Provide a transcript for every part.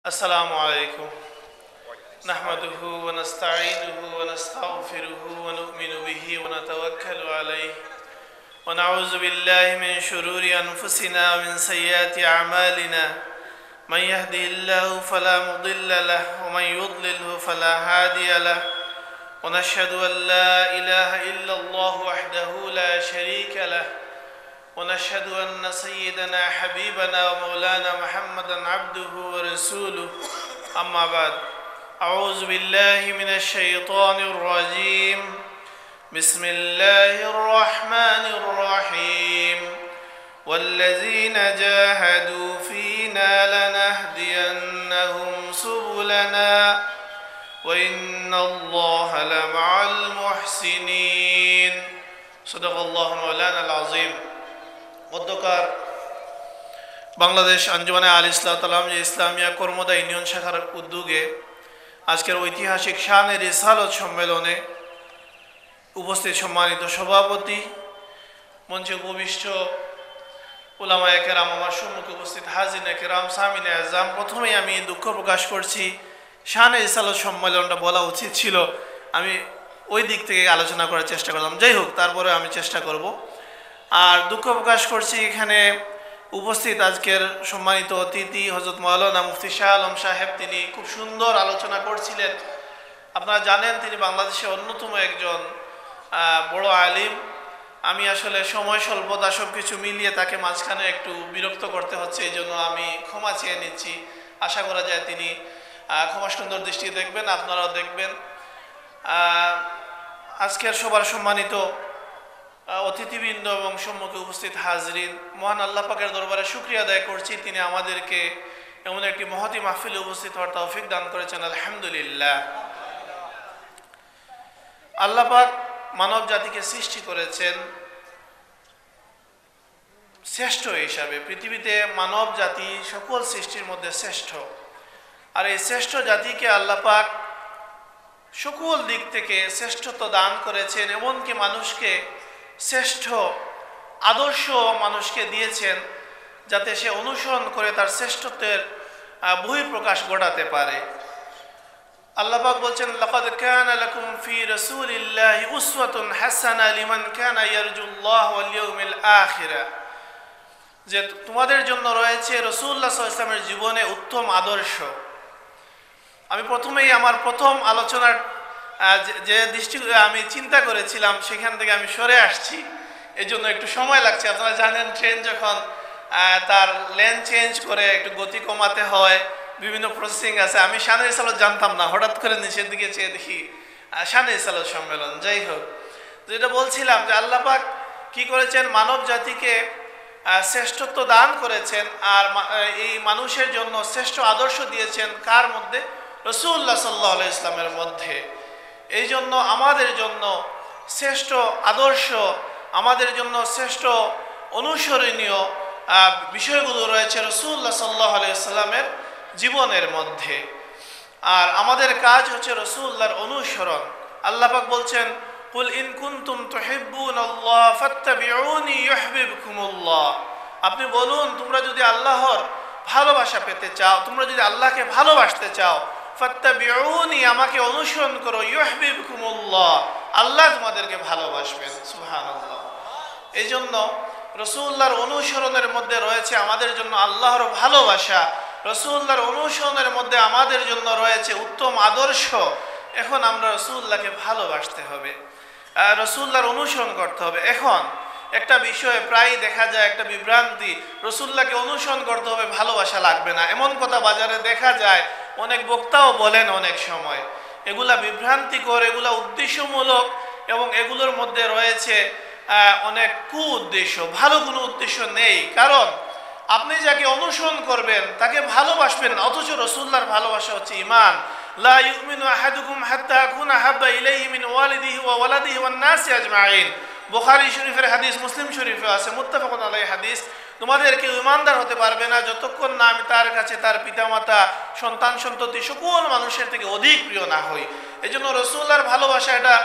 السلام عليكم نحمده ونستعينه ونستغفره ونؤمن به ونتوكل عليه ونعوذ بالله من شرور أنفسنا ومن سيئات أعمالنا من يهده الله فلا مضل له ومن يضلله فلا هادي له ونشهد أن لا إله إلا الله وحده لا شريك له ونشهد أن سيدنا حبيبنا ومولانا محمدا عبده ورسوله أما بعد أعوذ بالله من الشيطان الرجيم بسم الله الرحمن الرحيم والذين جاهدوا فينا لنهدينهم سبلنا وإن الله لمع المحسنين صدق الله مولانا العظيم মধ্যকার বাংলাদেশ আঞ্জুমানে আল ইসলাম যে ইসলামিয়া কর্মদা ইউনিয়ন শাখার উদ্যোগে আজকের ঐতিহাসিক শানে রিসালত সম্মেলনে উপস্থিত সম্মানিত সভাপতি, মঞ্চে উপবিষ্ট উলামায়ে কেরাম, আমার সম্মুখে উপস্থিত হাজিনে কেরাম, সামিনে আজম, প্রথমেই আমি দুঃখ প্রকাশ করছি, শানে রিসালত সম্মেলনটা বলা উচিত ছিল, আমি ওই দিক থেকে আলোচনা করার চেষ্টা করলাম। যাই হোক, তারপরে আমি চেষ্টা করব। আর দুঃখ প্রকাশ করছি এখানে উপস্থিত আজকের সম্মানিত অতিথি হযরত মাওলানা মুফতি শাহ আলম সাহেব, তিনি খুব সুন্দর আলোচনা করছিলেন। আপনারা জানেন তিনি বাংলাদেশের অন্যতম একজন বড় আলিম। আমি আসলে সময় স্বল্পতা সব কিছু মিলিয়ে তাকে মাঝখানে একটু বিরক্ত করতে হচ্ছে, এই জন্য আমি ক্ষমা চেয়ে নিচ্ছি। আশা করা যায় তিনি ক্ষমা সুন্দর দৃষ্টি দেখবেন, আপনারাও দেখবেন। আজকের সবার সম্মানিত অতিথিবৃন্দ এবং সম্মুখে উপস্থিত হাজরিন, মহান আল্লাহ পাকের দরবারে শুকরিয়া আদায় করছি, তিনি আমাদেরকে এমন একটি মহতী মাহফিলে উপস্থিত হওয়ার তৌফিক দান করেছেন, আলহামদুলিল্লাহ। আল্লাহ পাক মানব জাতিকে সৃষ্টি করেছেন শ্রেষ্ঠ হিসাবে। পৃথিবীতে মানব জাতি সকল সৃষ্টির মধ্যে শ্রেষ্ঠ, আর এই শ্রেষ্ঠ জাতিকে আল্লাহ পাক সকল দিক থেকে শ্রেষ্ঠত্ব দান করেছেন, এমনকি মানুষকে শ্রেষ্ঠ আদর্শ মানুষকে দিয়েছেন, যাতে সে অনুসরণ করে তার শ্রেষ্ঠত্বের বহিঃপ্রকাশ ঘটাতে পারে। আল্লাহ পাক বলছেন, লাকাদ কানা লাকুম ফি রাসূলিল্লাহি উসওয়াতুন হাসানা লিমান কানা ইয়ারজুল্লাহ ওয়াল ইয়াউমিল আখিরা, যে তোমাদের জন্য রয়েছে রাসূলুল্লাহ সাল্লাল্লাহু আলাইহি ওয়াসাল্লামের জীবনে উত্তম আদর্শ। আমি প্রথমেই আমার প্রথম আলোচনার যে দৃষ্টি আমি চিন্তা করেছিলাম সেখান থেকে আমি সরে আসছি, এই জন্য একটু সময় লাগছে। আপনারা জানেন ট্রেন যখন তার লেন চেঞ্জ করে একটু গতি কমাতে হয়, বিভিন্ন প্রসেসিং আছে। আমি শানে রিসালত জানতাম না, হঠাৎ করে নিচের দিকে চেয়ে দেখি শানে রিসালত সম্মেলন। যাই হোক, যেটা বলছিলাম যে আল্লাহ পাক কি করেছেন, মানব জাতিকে শ্রেষ্ঠত্ব দান করেছেন, আর এই মানুষের জন্য শ্রেষ্ঠ আদর্শ দিয়েছেন কার মধ্যে? রাসূলুল্লাহ সাল্লাল্লাহু আলাইহি ওয়াসাল্লামের মধ্যে। এই জন্য আমাদের জন্য শ্রেষ্ঠ আদর্শ, আমাদের জন্য শ্রেষ্ঠ অনুসরণীয় বিষয়গুলো রয়েছে রাসূলুল্লাহ সাল্লাল্লাহু আলাইহি ওয়াসাল্লামের জীবনের মধ্যে। আর আমাদের কাজ হচ্ছে রাসূলুল্লাহর অনুসরণ। আল্লাহ পাক বলছেন, কুল ইন কুনতুম তুহিব্বুনাল্লাহ ফাত্তাবিউনি ইউহিব্বুকুমুল্লাহ। আপনি বলুন, তোমরা যদি আল্লাহর ভালোবাসা পেতে চাও, তোমরা যদি আল্লাহকে ভালোবাসতে চাও, ফাত্তাবিউনি, আমাকে অনুসরণ করো, ইউহিব্বুকুমুল্লাহ, আল্লাহ তোমাদেরকে ভালোবাসবেন। সুবহানাল্লাহ। এই জন্য রাসূলুল্লাহর অনুসরণের মধ্যে রয়েছে আমাদের জন্য আল্লাহর ভালোবাসা, রাসূলুল্লাহর অনুসরণের মধ্যে আমাদের জন্য রয়েছে উত্তম আদর্শ। এখন আমরা রাসূলুল্লাহকে ভালোবাসতে হবে, রাসূলুল্লাহর অনুসরণ করতে হবে। এখন একটা বিষয়ে প্রায় দেখা যায় একটা বিভ্রান্তি, রাসূলুল্লাহকে অনুসরণ করতে হবে, ভালোবাসা লাগবে না, এমন কথা বাজারে দেখা যায়। অনেক বক্তাও বলেন অনেক সময়, এগুলা বিভ্রান্তিকর, এগুলা উদ্দেশ্যমূলক, এবং এগুলোর মধ্যে রয়েছে অনেক কু উদ্দেশ্য, ভালো কোনো উদ্দেশ্য নেই। কারণ আপনি যাকে অনুসরণ করবেন তাকে ভালোবাসবেন, অথচ রাসূলুল্লাহর ভালোবাসা হচ্ছে ঈমান। লা ইউমিনু আহাদুকুম হাত্তা আকুনা হাব্বা ইলাইহি মিন ওয়ালিদিহি ওয়া ওয়ালাদিহি ওয়ান নাসি আজমাইন। বুখারী শরীফের হাদিস, মুসলিম শরীফে আছে, মুত্তাফাকুন আলাইহি হাদিস। তোমাদের কেউ ঈমানদার হতে পারবে না যতক্ষণ না আমি তার কাছে তার পিতামাতা, সন্তান সন্ততি সকল মানুষের থেকে অধিক প্রিয় না হই। এই জন্য রাসূলুল্লাহর ভালোবাসা এটা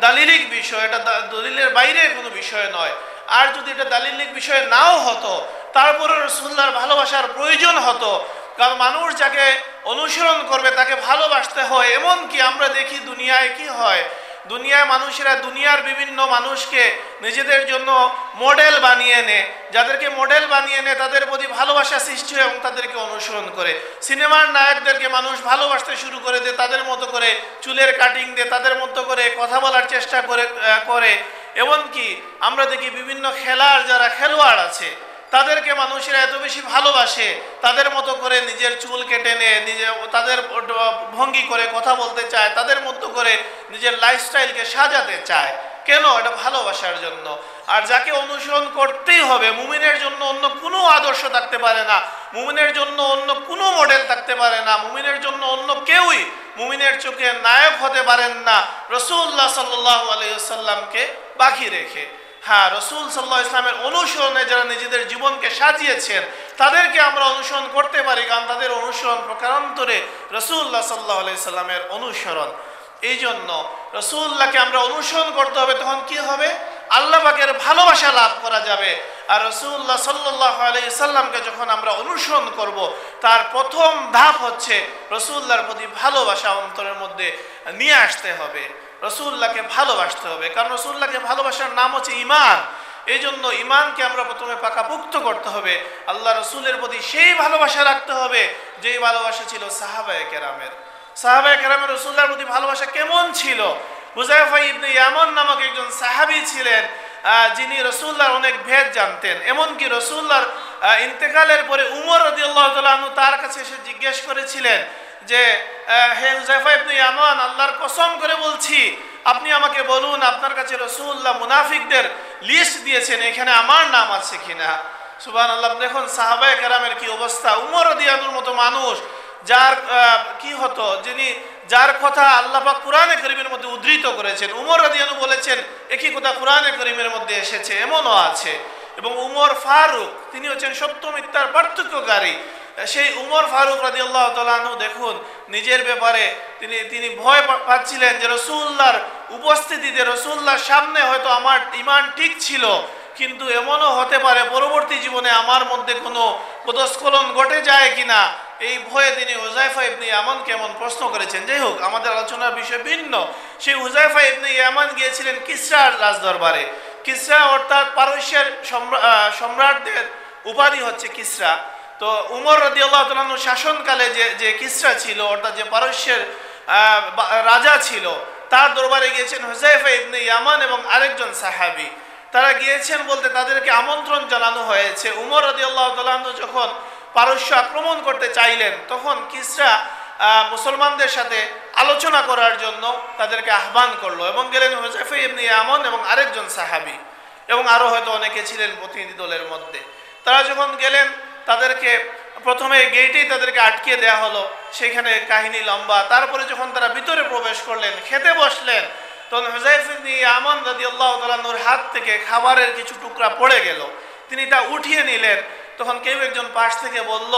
দালিলিক বিষয়, এটা দলিলের বাইরে কোনো বিষয় নয়। আর যদি এটা দালিলিক বিষয় নাও হতো, তারপরে রাসূলুল্লাহর ভালোবাসার প্রয়োজন হতো, কারণ মানুষ যাকে অনুসরণ করবে তাকে ভালোবাসতে হয়। এমন কি আমরা দেখি দুনিয়ায় কি হয়, দুনিয়ায় মানুষেরা দুনিয়ার বিভিন্ন মানুষকে নিজেদের জন্য মডেল বানিয়ে নেয়, যাদেরকে মডেল বানিয়ে নেয় তাদের প্রতি ভালোবাসা সৃষ্টি হয় এবং তাদেরকে অনুসরণ করে। সিনেমার নায়কদেরকে মানুষ ভালোবাসতে শুরু করে দেয়, তাদের মতো করে চুলের কাটিং দিয়ে তাদের মতো করে কথা বলার চেষ্টা করে। এমনকি আমরা দেখি বিভিন্ন খেলার যারা খেলোয়াড় আছে তাদেরকে মানুষেরা এত বেশি ভালোবাসে, তাদের মতো করে নিজের চুল কেটে নেয়, তাদের ভঙ্গি করে কথা বলতে চায়, তাদের মতো করে নিজের লাইফস্টাইলকে সাজাতে চায়। কেন? এটা ভালোবাসার জন্য। আর যাকে অনুসরণ করতেই হবে, মুমিনের জন্য অন্য কোনো আদর্শ থাকতে পারে না, মুমিনের জন্য অন্য কোনো মডেল থাকতে পারে না, মুমিনের জন্য অন্য কেউই মুমিনের চোখে নায়ক হতে পারেন না রাসূলুল্লাহ সাল্লাল্লাহু আলাইহি ওয়াসাল্লামকে বাকি রেখে। হ্যাঁ, রাসূল সাল্লাল্লাহু আলাইহি ওয়াসাল্লামের অনুসরণে যারা নিজেদের জীবনকে সাজিয়েছেন তাদেরকে আমরা অনুসরণ করতে পারি, কারণ তাদের অনুসরণ প্রকারান্তরে রাসূলুল্লাহ সাল্লাল্লাহু আলাইহি ওয়াসাল্লামের অনুসরণ। এই জন্য রাসূলুল্লাহকে আমরা অনুসরণ করতে হবে, তখন কি হবে? আল্লাহ পাকের ভালোবাসা লাভ করা যাবে। আর রাসূলুল্লাহ সাল্লাল্লাহু আলাইহি ওয়াসাল্লামকে যখন আমরা অনুসরণ করব, তার প্রথম ধাপ হচ্ছে রাসূলুল্লাহর প্রতি ভালোবাসা অন্তরের মধ্যে নিয়ে আসতে হবে, রাসূলুল্লাহকে ভালোবাসতে হবে। কারণ রাসূলুল্লাহকে ভালোবাসার নাম হচ্ছে ঈমান। এই জন্য ঈমানকে আমরা প্রথমে পাকাপোক্ত করতে হবে, আল্লাহ রাসূলের প্রতি সেই ভালোবাসা রাখতে হবে যেই ভালোবাসা ছিল সাহাবায়ে কেরামের। সাহাবায়ে কেরামের রাসূলুল্লাহর প্রতি ভালোবাসা কেমন ছিল? হুযায়ফা ইবনে ইয়ামান নামক একজন সাহাবী ছিলেন, যিনি রাসূলুল্লাহর অনেক ভেদ জানতেন। এমনকি রাসূলুল্লাহর ইন্তেকালের পরে উমর রাদিয়াল্লাহু তাআলা আনহু তার কাছে এসে জিজ্ঞেস করেছিলেন যে, হে হুযায়ফা ইবনে ইয়ামান, আল্লাহর কসম করে বলছি আপনি আমাকে বলুন আপনার কাছে রাসূলুল্লাহ মুনাফিকদের লিস্ট দিয়েছেন, এখানে আমার নাম আছে কিনা। সুবহানাল্লাহ। দেখুন সাহাবায়ে কেরামের কি অবস্থা। উমর রাদিয়াল্লাহু আনহুর মতো মানুষ, যার কি হতো, যার কথা আল্লাহ পাক কোরআনে কারীমের মধ্যে উদ্ধৃত করেছেন। উমর রাদিয়াল্লাহু আনহু বলেছেন একই কথা কোরআনে কারীমের মধ্যে এসেছে, এমনও আছে। এবং উমর ফারুক, তিনি হচ্ছেন সত্য মিথ্যার পার্থক্যকারী। সেই উমর ফারুক রাদিয়াল্লাহু তাআলা আনহু দেখুন নিজের ব্যাপারে তিনি ভয় পাচ্ছিলেন যে রাসূলুল্লাহর উপস্থিতিতে, রাসূলুল্লাহর সামনে হয়তো আমার ঈমান ঠিক ছিল, কিন্তু এমনও হতে পারে পরবর্তী জীবনে আমার মধ্যে কোনো পদস্খলন ঘটে যায় কিনা। এই ভয়ে তিনি হুযায়ফা ইবনে ইয়ামানকে এমন প্রশ্ন করেছেন। যাই হোক, আমাদের আলোচনার বিষয় ভিন্ন। সেই হুযায়ফা ইবনে ইয়ামান গিয়েছিলেন কিসরার রাজদরবারে। কিসরা অর্থাৎ পারস্যের সম্রাটদের উপাধি হচ্ছে কিসরা। তো উমর রাদিয়াল্লাহু তাআলা আনহু শাসনকালে যে কিসরা ছিল, অর্থাৎ যে পারস্যের রাজা ছিল, তার দরবারে গিয়েছেন হুযায়ফা ইবনে ইয়ামান এবং আরেকজন সাহাবী। তারা গিয়েছেন বলতে তাদেরকে আমন্ত্রণ জানানো হয়েছে। উমর রাদিয়াল্লাহু তাআলা আনহু যখন পারস্য আক্রমণ করতে চাইলেন, তখন কিসরা মুসলমানদের সাথে আলোচনা করার জন্য তাদেরকে আহ্বান করলো এবং গেলেন হুযায়ফা ইবনে ইয়ামান এবং আরেকজন সাহাবী, এবং আরও হয়তো অনেকে ছিলেন প্রতিনিধি দলের মধ্যে। তারা যখন গেলেন, তাদেরকে প্রথমে গেটেই তাদেরকে আটকে দেয়া হলো, সেখানে কাহিনী লম্বা। তারপরে যখন তারা ভিতরে প্রবেশ করলেন, খেতে বসলেন, তখন হুযায়ফা ইবনে ইয়ামান রাদিয়াল্লাহু তাআলা আনহুর হাত থেকে খাবারের কিছু টুকরা পড়ে গেল। তিনি তা উঠিয়ে নিলেন। তখন কেউ একজন পাশ থেকে বলল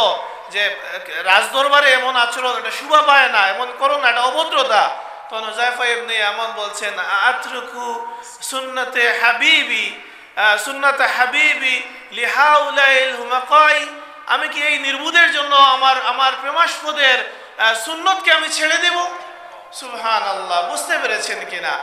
যে, রাজদরবারে এমন আচরণ, এটা শোভা পায় না, এমন করো না, এটা অভদ্রতা। তখন হুযায়ফা ইবনে ইয়ামান বলছেন, আতরুকু সুন্নাতে হাবিবি লিহাউলাইল হুমাকাই, আমি কি এই নির্বুদের জন্য আমার প্রেমাস্পদের সুন্নতকে আমি ছেড়ে দেব? সুবহানাল্লাহ। বুঝতে পেরেছেন কিনা?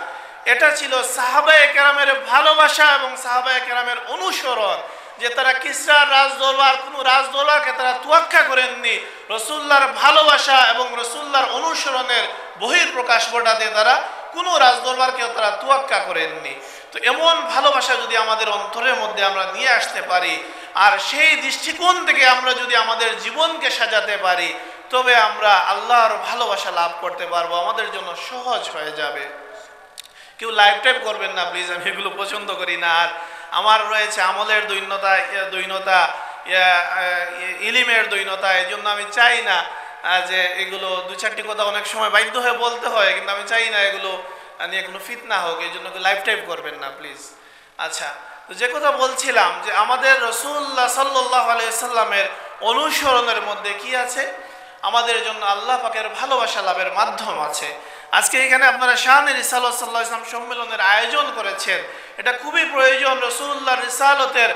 এটা ছিল সাহাবায়ে কেরামের ভালোবাসা এবং সাহাবায়ে কেরামের অনুসরণ, যে তারা কিসরার রাজদরবার, কোনো রাজদরবারকে তারা তোয়াক্কা করেননি। রাসূলুল্লাহর ভালোবাসা এবং রাসূলুল্লাহর অনুসরণের বহিঃপ্রকাশ ঘটাতে তারা কোনো রাজদরবারকেও তারা তোয়াক্কা করেননি। তো এমন ভালোবাসা যদি আমাদের অন্তরের মধ্যে আমরা নিয়ে আসতে পারি, আর সেই দৃষ্টিকোণ থেকে আমরা যদি আমাদের জীবনকে সাজাতে পারি, তবে আমরা আল্লাহর ভালোবাসা লাভ করতে পারবো, আমাদের জন্য সহজ হয়ে যাবে। কেউ লাইফ টাইম করবেন না প্লিজ, আমি এগুলো পছন্দ করি না। আর আমার রয়েছে আমলের দৈন্যতা, ইলিমের দৈন্যতা, এই জন্য আমি চাই না যে এগুলো দু চারটি কথা অনেক সময় বাধ্য হয়ে বলতে হয়, কিন্তু আমি চাই না এগুলো নিয়ে কোনো ফিতনা হোক, এই জন্য লাইফ টাইম করবেন না প্লিজ। আচ্ছা, তো যে কথা বলছিলাম যে আমাদের রাসূলুল্লাহ সাল্লাল্লাহু আলাইহি ওয়াসাল্লামের অনুসরণের মধ্যে কি আছে? আমাদের জন্য আল্লাহ পাকের ভালোবাসা লাভের মাধ্যম আছে। আজকে এখানে আপনারা শান রিসালাত সাল্লাল্লাহু আলাইহি ওয়াসাল্লাম সম্মেলনের আয়োজন করেছেন, এটা খুবই প্রয়োজন। রাসূলুল্লাহর রিসালতের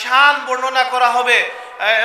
শান বর্ণনা করা হবে,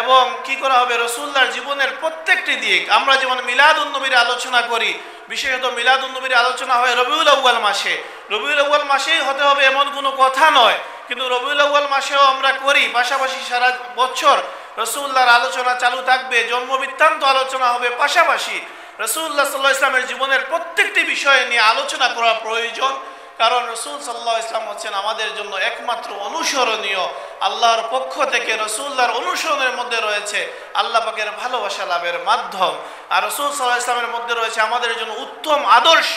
এবং কি করা হবে, রসুল্লাহর জীবনের প্রত্যেকটি দিক। আমরা যেমন মিলাদুন নবীর আলোচনা করি, বিশেষত মিলাদুন নবীর আলোচনা হয় রবিউল আউয়াল মাসে। রবিউল আউয়াল মাসেই হতে হবে এমন কোনো কথা নয়, কিন্তু রবিউল আউয়াল মাসেও আমরা করি। পাশাপাশি সারা বছর রসুল্লাহর আলোচনা চালু থাকবে, জন্মবৃত্তান্ত আলোচনা হবে, পাশাপাশি রসুল্লাহ সাল্লাল্লাহু আলাইহি ওয়াসাল্লামের জীবনের প্রত্যেকটি বিষয় নিয়ে আলোচনা করা প্রয়োজন। কারণ রসুল সাল্লাল্লাহু আলাইহি ওয়াসাল্লাম হচ্ছেন আমাদের জন্য একমাত্র অনুসরণীয়। আল্লাহর পক্ষ থেকে রসুল্লাহর অনুসরণের মধ্যে রয়েছে আল্লাহ পাকের ভালোবাসা লাভের মাধ্যম। আর রসুল সাল্লাল্লাহু আলাইহি ওয়াসাল্লামের মধ্যে রয়েছে আমাদের জন্য উত্তম আদর্শ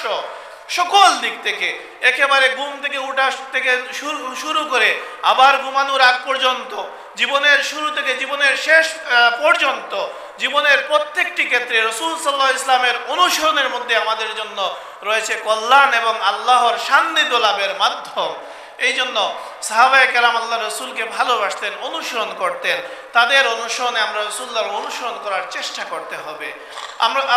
সকল দিক থেকে, একেবারে ঘুম থেকে উঠা থেকে শুরু করে আবার ঘুমানোর আগ পর্যন্ত, জীবনের শুরু থেকে জীবনের শেষ পর্যন্ত, জীবনের প্রত্যেকটি ক্ষেত্রে রসুল সাল্লাল্লাহু আলাইহি ওয়াসাল্লামের অনুসরণের মধ্যে আমাদের জন্য রয়েছে কল্যাণ এবং আল্লাহর সান্নিধ্য লাভের মাধ্যম। এই জন্য সাহাবায়ে কেরাম আল্লাহ রসুলকে ভালোবাসতেন, অনুসরণ করতেন। তাদের অনুসরণে আমরা রসুল্লাহর অনুসরণ করার চেষ্টা করতে হবে।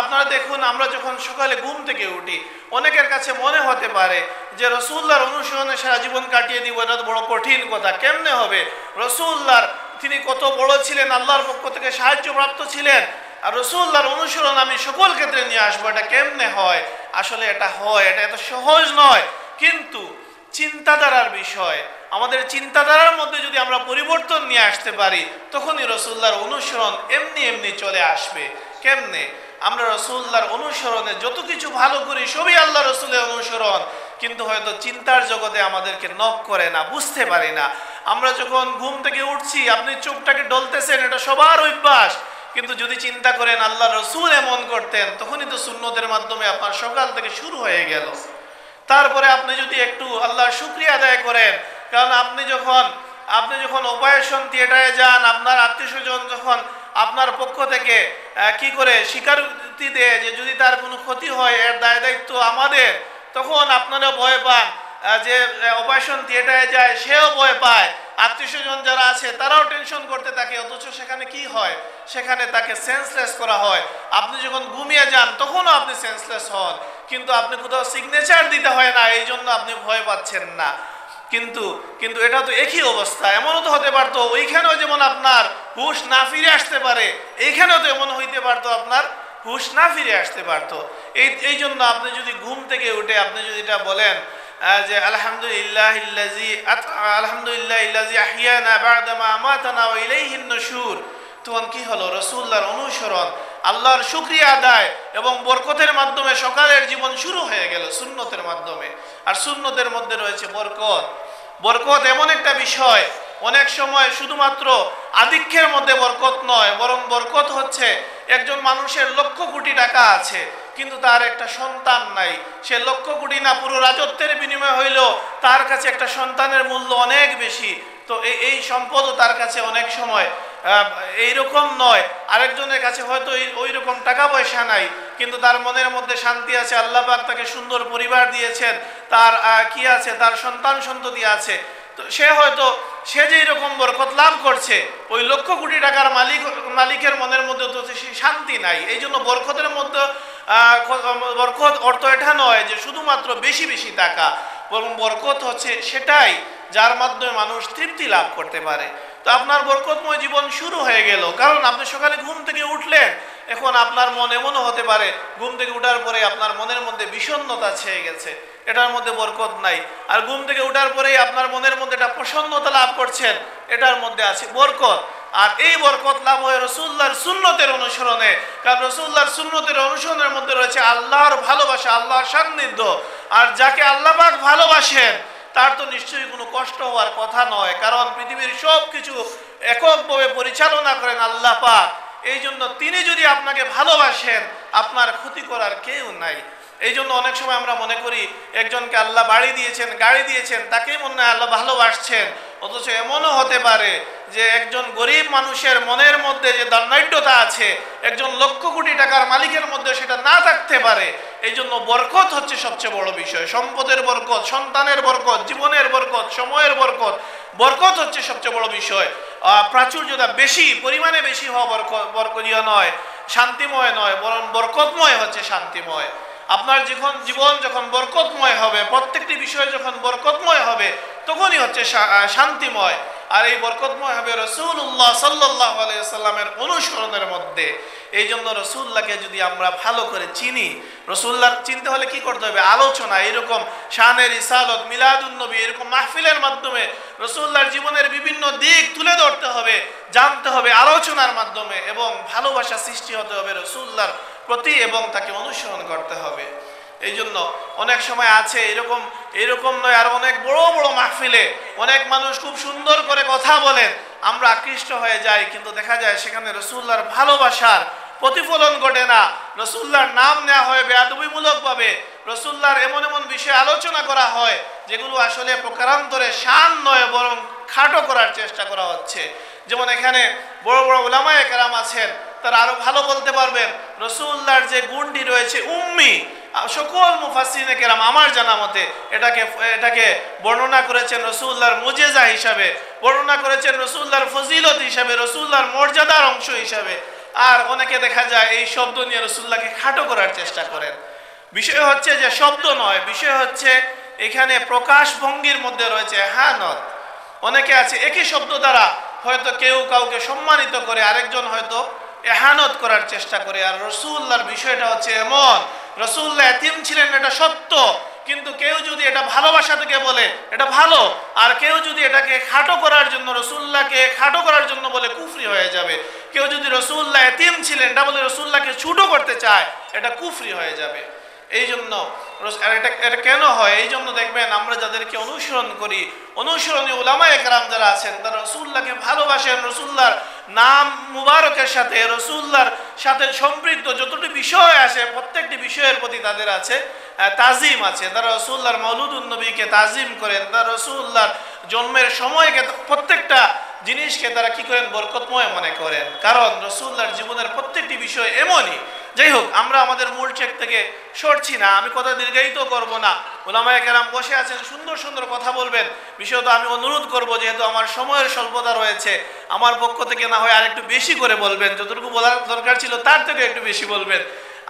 আপনারা দেখুন, আমরা যখন সকালে ঘুম থেকে উঠি, অনেকের কাছে মনে হতে পারে যে রসুল্লাহর অনুসরণে সারা জীবন কাটিয়ে দিব, এটা তো বড় কঠিন কথা। কেমনে হবে? রসুল্লাহর তিনি কত বড় ছিলেন, আল্লাহর পক্ষ থেকে সাহায্যপ্রাপ্ত ছিলেন, আর রসুল্লাহর অনুসরণ আমি সকল ক্ষেত্রে নিয়ে আসবো, এটা কেমনে হয়? আসলে এটা হয়, এটা এত সহজ নয়। কিন্তু চিন্তাধারার বিষয়, আমাদের চিন্তাধারার মধ্যে যদি আমরা পরিবর্তন নিয়ে আসতে পারি, তখনই রসুল্লাহর অনুসরণ এমনি এমনি চলে আসবে। কেমনে? আমরা রসুল্লাহর অনুসরণে যত কিছু ভালো করি সবই আল্লাহ রসুলের অনুসরণ, কিন্তু হয়তো চিন্তার জগতে আমাদেরকে নক করে না, বুঝতে পারি না। আমরা যখন ঘুম থেকে উঠছি, আপনি চোখটাকে ডলতেছেন, এটা সবার অভ্যাস, কিন্তু যদি চিন্তা করেন আল্লাহ রসুল এমন করতেন, তখনই তো সুন্নতের মাধ্যমে আপনার সকাল থেকে শুরু হয়ে গেল। তারপরে আপনি যদি একটু আল্লাহর শুকরিয়া আদায় করেন, কারণ আপনি যখন অপারেশন থিয়েটারে যান, আপনার আত্মীয় স্বজন যখন আপনার পক্ষ থেকে কি করে স্বীকারোক্তি দেয় যে যদি তার কোনো ক্ষতি হয় এর দায় দায়িত্ব আমাদের, তখন আপনারা ভয় পান। যে অপারেশন থিয়েটারে যায় সেও ভয় পায়, আত্মীয় স্বজন যারা আছে তারাও টেনশন করতে থাকে। অথচ সেখানে কি হয়? সেখানে তাকে সেন্সলেস করা হয়। আপনি যখন ঘুমিয়ে যান তখনও আপনি সেন্সলেস হন, কিন্তু আপনি কোথাও সিগনেচার দিতে হয় না, এই জন্য আপনি ভয় পাচ্ছেন না। কিন্তু এটা তো একই অবস্থা। এমনও তো হতে পারতো ওইখানেও যেমন আপনার হুশ না ফিরে আসতে পারে, এইখানেও তো এমন হইতে পারতো আপনার হুশ না ফিরে আসতে পারতো। এই জন্য আপনি যদি ঘুম থেকে উঠে আপনি যদি এটা বলেন যে আলহামদুলিল্লাহিল্লাযী আহইয়ানা বা'দা মা আমাতানা ওয়া ইলাইহিন নুশুর, তখন কি হলো? রসুল্লাহর অনুসরণ, আল্লাহর শুকরিয়া আদায় এবং বরকতের মাধ্যমে সকালের জীবন শুরু হয়ে গেল সুন্নতের মাধ্যমে। আর সুন্নতের মধ্যে রয়েছে বরকত। বরকত এমন একটা বিষয়, অনেক সময় শুধুমাত্র আধিক্যের মধ্যে বরকত নয়, বরং বরকত হচ্ছে একজন মানুষের লক্ষ কোটি টাকা আছে কিন্তু তার একটা সন্তান নাই। সে লক্ষ কোটি না, পুরো রাজত্বের বিনিময় হইলেও তার কাছে একটা সন্তানের মূল্য অনেক বেশি। তো এই সম্পদও তার কাছে অনেক সময় এইরকম নয়। আরেকজনের কাছে হয়তো ওই রকম টাকা পয়সা নাই, কিন্তু তার মনের মধ্যে শান্তি আছে, আল্লাহ পাক তাকে সুন্দর পরিবার দিয়েছেন, তার কি আছে, তার সন্তান সন্ততি আছে। তো সে যে এরকম বরকত লাভ করছে, ওই লক্ষ কোটি টাকার মালিকের মনের মধ্যে তো সেই শান্তি নাই। এই জন্য বরকতের মধ্যে বরকত অর্থ এটা নয় যে শুধুমাত্র বেশি বেশি টাকা, বরং বরকত হচ্ছে সেটাই যার মাধ্যমে মানুষ তৃপ্তি লাভ করতে পারে। তো আপনার বরকতময় জীবন শুরু হয়ে গেল, কারণ আপনি সকালে ঘুম থেকে উঠলেন। এখন আপনার মন এমনও হতে পারে ঘুম থেকে উঠার পরে আপনার মনের মধ্যে বিষণ্ণতা ছেয়ে গেছে, এটার মধ্যে বরকত নাই। আর ঘুম থেকে উঠার পরেই আপনার মনের মধ্যে একটা প্রসন্নতা লাভ করছেন, এটার মধ্যে আছে বরকত। আর এই বরকত লাভ হয় রসুল্লাহর সুন্নতের অনুসরণে, কারণ রসুল্লাহর সুন্নতের অনুসরণের মধ্যে রয়েছে আল্লাহর ভালোবাসা, আল্লাহর সান্নিধ্য। আর যাকে আল্লাহ পাক ভালোবাসেন তার তো নিশ্চয়ই কোনো কষ্ট হওয়ার কথা নয়, কারণ পৃথিবীর সব কিছু এককভাবে পরিচালনা করেন আল্লাহ পাক। এই জন্য তিনি যদি আপনাকে ভালোবাসেন, আপনার ক্ষতি করার কেউ নাই। এই জন্য অনেক সময় আমরা মনে করি একজনকে আল্লাহ বাড়ি দিয়েছেন, গাড়ি দিয়েছেন, তাকেই মনে হয় আল্লাহ ভালোবাসছেন। অথচ এমনও হতে পারে যে একজন গরিব মানুষের মনের মধ্যে যে দানৈক্যতা আছে, একজন লক্ষ কোটি টাকার মালিকের মধ্যে সেটা না থাকতে পারে। এই জন্য বরকত হচ্ছে সবচেয়ে বড় বিষয়। সম্পদের বরকত, সন্তানের বরকত, জীবনের বরকত, সময়ের বরকত, বরকত হচ্ছে সবচেয়ে বড় বিষয়। প্রাচুর্যতা বেশি, পরিমাণে বেশি হওয়া বরকতীয় নয়, শান্তিময় নয়, বরং বরকতময় হচ্ছে শান্তিময়। আপনার জীবন যখন বরকতময় হবে, প্রত্যেকটি বিষয় যখন বরকতময় হবে, তখনই হচ্ছে শান্তিময়। আর এই বরকতময় হবে রাসূলুল্লাহ সাল্লাল্লাহু আলাইহি ওয়াসাল্লামের অনুসরণের মধ্যে। এই জন্য রাসূলুল্লাহকে যদি আমরা ভালো করে চিনি, রাসূলুল্লাহ চিনতে হলে কি করতে হবে? আলোচনা, এরকম শানে রিসালত, মিলাদুন নবী, এরকম মাহফিলের মাধ্যমে রাসূলুল্লাহর জীবনের বিভিন্ন দিক তুলে ধরতে হবে, জানতে হবে আলোচনার মাধ্যমে, এবং ভালোবাসা সৃষ্টি হতে হবে রাসূলুল্লাহর প্রতি এবং তাকে অনুসরণ করতে হবে। এই জন্য অনেক সময় আছে এরকম নয়, আর অনেক বড় বড় মাহফিলে অনেক মানুষ খুব সুন্দর করে কথা বলেন, আমরা আকৃষ্ট হয়ে যাই, কিন্তু দেখা যায় সেখানে রাসূলুল্লাহর ভালোবাসার প্রতিফলন ঘটে না। রাসূলুল্লাহর নাম নেওয়া হয় বেয়াদবিমূলকভাবে, রাসূলুল্লাহর এমন এমন বিষয়ে আলোচনা করা হয় যেগুলো আসলে প্রকারান্তরে শান নয়, বরং খাটো করার চেষ্টা করা হচ্ছে। যেমন এখানে বড় বড় উলামায়ে কেরাম আছেন, তারা আরো ভালো বলতে পারবেন। রাসূলুল্লাহর যে গুণটি রয়েছে উম্মি, সকল মুফাসসিরিনে কেরাম আমার জানা মতে এটাকে বর্ণনা করেছেন রাসূলুল্লাহর মুজিজা হিসাবে, বর্ণনা করেছেন রাসূলুল্লাহর ফজিলত হিসাবে, রাসূলুল্লাহর মর্যাদার অংশ হিসাবে। আর অনেকে দেখা যায় এই শব্দ নিয়ে রাসূলুল্লাহকে খাটো করার চেষ্টা করেন। বিষয় হচ্ছে যে শব্দ নয়, বিষয় হচ্ছে এখানে প্রকাশ ভঙ্গির মধ্যে রয়েছে এহানত। অনেকে আছে একই শব্দ দ্বারা হয়তো কেউ কাউকে সম্মানিত করে, আরেকজন হয়তো এহানত করার চেষ্টা করে। আর রাসূলুল্লাহর বিষয়টা হচ্ছে এমন, রাসূলুল্লাহ এতিম ছিলেন এটা সত্য, কিন্তু কেউ যদি এটা ভালোবাসা থেকে বলে এটা ভালো, আর কেউ যদি এটাকে খাটো করার জন্য, রাসূলুল্লাহকে খাটো করার জন্য বলে, কুফরি হয়ে যাবে। কেউ যদি রাসূলুল্লাহ এতিম ছিলেন এটা বলে রাসূলুল্লাহকে ছোট করতে চায়, এটা কুফরি হয়ে যাবে। এই জন্য এটা কেন হয়? এই জন্য দেখবেন আমরা যাদেরকে অনুসরণ করি, অনুসরণীয় উলামায়ে কেরাম যারা আছেন, তারা রাসূলুল্লাহকে ভালোবাসেন। রাসূলুল্লাহর নাম মুবারকের সাথে, রাসূলুল্লাহর সাথে সম্পৃক্ত যতটি বিষয় আছে প্রত্যেকটি বিষয়ের প্রতি তাদের আছে তাজিম আছে। তারা রাসূলুল্লাহর মাউলুদুন নবীকে তাজিম করেন, তারা রাসূলুল্লাহর জন্মের সময়কে, প্রত্যেকটা জিনিসকে তারা কি করেন? বরকতময় মনে করেন, কারণ রাসূলুল্লাহর জীবনের প্রত্যেকটি বিষয় এমনই। যাই হোক, আমরা আমাদের মূল ট্র্যাক থেকে সরছি না, আমি কথা দীর্ঘায়িত করব না। উলামায়ে কেরাম বসে আছেন, সুন্দর সুন্দর কথা বলবেন। বিশেষত আমি অনুরোধ করব, যেহেতু আমার সময়ের স্বল্পতা রয়েছে, আমার পক্ষ থেকে না হয় আর একটু বেশি করে বলবেন, যতটুকু বলার দরকার ছিল তার থেকে একটু বেশি বলবেন।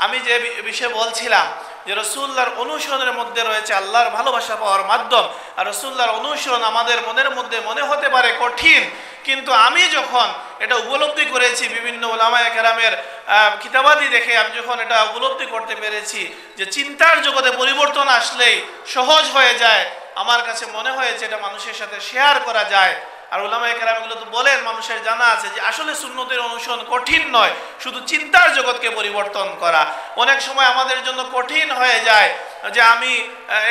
আমি যে বিষয়ে বলছিলাম যে রাসূলুল্লাহর অনুসরণের মধ্যে রয়েছে আল্লাহর ভালোবাসা পাওয়ার মাধ্যম। আর রাসূলুল্লাহর অনুসরণ আমাদের মনের মধ্যে মনে হতে পারে কঠিন, কিন্তু আমি যখন এটা উপলব্ধি করেছি, বিভিন্ন উলামায়ে কেরামের কিতাবাদি দেখে আমি যখন এটা উপলব্ধি করতে পেরেছি যে চিন্তার জগতে পরিবর্তন আসলেই সহজ হয়ে যায়, আমার কাছে মনে হয়েছে এটা মানুষের সাথে শেয়ার করা যায়। আর উলামায়ে কেরাম এগুলো তো বলেন, মানুষের জানা আছে যে আসলে সুন্নতের অনুসরণ কঠিন নয়, শুধু চিন্তার জগৎকে পরিবর্তন করা। অনেক সময় আমাদের জন্য কঠিন হয়ে যায় যে আমি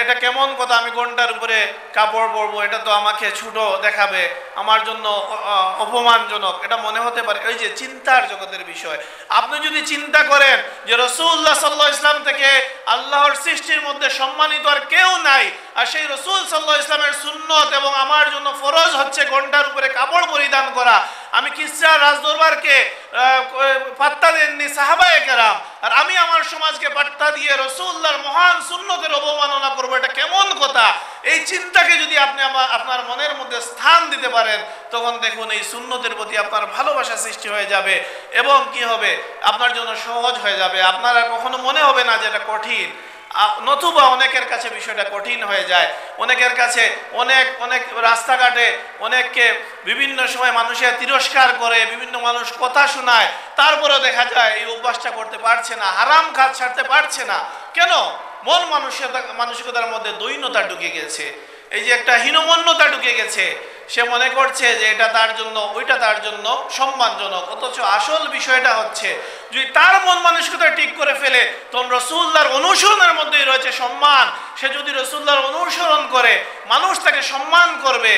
এটা কেমন কথা, আমি ঘন্টার উপরে কাপড় পরবো, এটা তো আমাকে ছোট দেখাবে, আমার জন্য অপমানজনক, এটা মনে হতে পারে। ওই যে চিন্তার জগতের বিষয়, আপনি যদি চিন্তা করেন যে রাসূলুল্লাহ সাল্লাল্লাহু আলাইহি ওয়াসাল্লাম থেকে আল্লাহর সৃষ্টির মধ্যে সম্মানিত আর কেউ নাই, আর সেই রাসূল সাল্লাল্লাহু আলাইহি ওয়াসাল্লামের সুন্নত এবং আমার জন্য ফরজ হচ্ছে ঘন্টার উপরে কাপড় পরিধান করা। আমি কিসরা রাজদরবারকে পাত্তা দেননি সাহাবায়ে কেরাম, আর আমি আমার সমাজকে পাত্তা দিয়ে রাসূলুল্লাহর মহান সুন্নতের অবমাননা করবো, এটা কেমন কথা? এই চিন্তাকে যদি আপনি আপনার মনের মধ্যে স্থান দিতে পারেন, তখন দেখুন এই সুন্নতের প্রতি আপনার ভালোবাসা সৃষ্টি হয়ে যাবে, এবং কি হবে? আপনার জন্য সহজ হয়ে যাবে। আপনার আর কখনো মনে হবে না যে এটা কঠিন। নতুবা অনেকের কাছে বিষয়টা কঠিন হয়ে যায়। অনেকের কাছে অনেক রাস্তাঘাটে অনেককে বিভিন্ন সময় মানুষের তিরস্কার করে, বিভিন্ন মানুষ কথা শোনায়, তারপরেও দেখা যায় এই অভ্যাসটা করতে পারছে না, হারাম কাজ ছাড়তে পারছে না। কেন? মন মানসিকতার মধ্যে দৈন্যতা ঢুকে গেছে, এই যে একটা হীনমন্যতা ঢুকে গেছে। সে মনে করছে যে এটা তার জন্য, ওইটা তার জন্য সম্মানজনক, অথচ আসল বিষয়টা হচ্ছে যদি তার মন মানসিকতা ঠিক করে ফেলে, তখন রাসূলুল্লাহর অনুসরণের মধ্যেই রয়েছে সম্মান। সে যদি রাসূলুল্লাহর অনুসরণ করে, মানুষ তাকে সম্মান করবে,